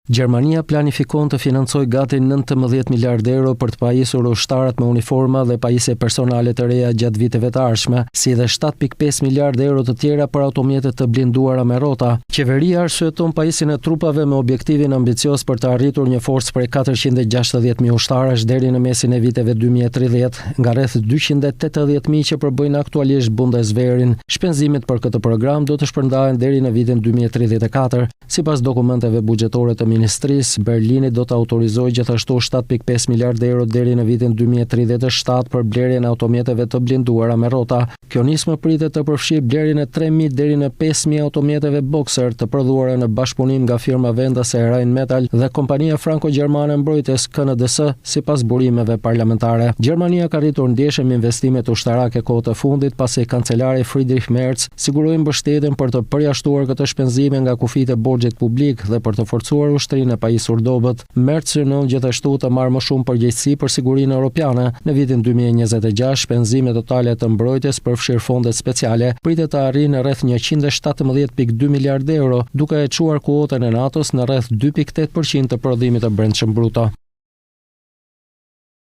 Gjermania planifikon të financojë gati 19 miliardë euro për të pajisur ushtarët me uniforma dhe pajisje personale të reja gjatë viteve të ardhshme, si dhe 7.5 miliardë euro të tjera për automjetet të blinduara me rrota. Qeveria arsyeton pajisjen e trupave me objektivin ambicios për të arritur një forcë prej 460.000 ushtarësh deri në mesin e viteve 2030, nga rreth 280.000 që përbëjnë aktualisht Bundeswehrin. Shpenzimet për këtë program do të shpërndahen deri në vitin 2034. Sipas dokumenteve buxhetore të Ministrisë, Berlini do të autorizojë gjithashtu 7.5 miliardë euro deri në vitin 2037 për blerjen e automjeteve të blinduara me rrota. Kjo nismë pritet të përfshijë blerjen e 3.000 deri në 5.000 automjeteve Boxer të prodhuara në bashkëpunim nga firma vendase Rheinmetall dhe kompania franko-gjermane mbrojtës KNDS, sipas burimeve parlamentare. Gjermania ka rritur ndjeshëm investimet ushtarake kohë të fundit pasi kancelari Friedrich Merz siguroi mbështetjen për të përjashtuar këtë shpenzime nga kufijtë e borxhit publik dhe për të forcuar ushtrinë e pajisur dobët. Merz synon gjithashtu të marrë më shumë përgjegjësi për sigurinë europiane. Në vitin 2026, shpenzimet totale të mbrojtjes përfshirë fondet speciale pritet të arrijnë rreth 117.2 miliardë euro, duke e çuar kuotën e NATO-s në rreth 2.8% të prodhimit të brendshëm bruto.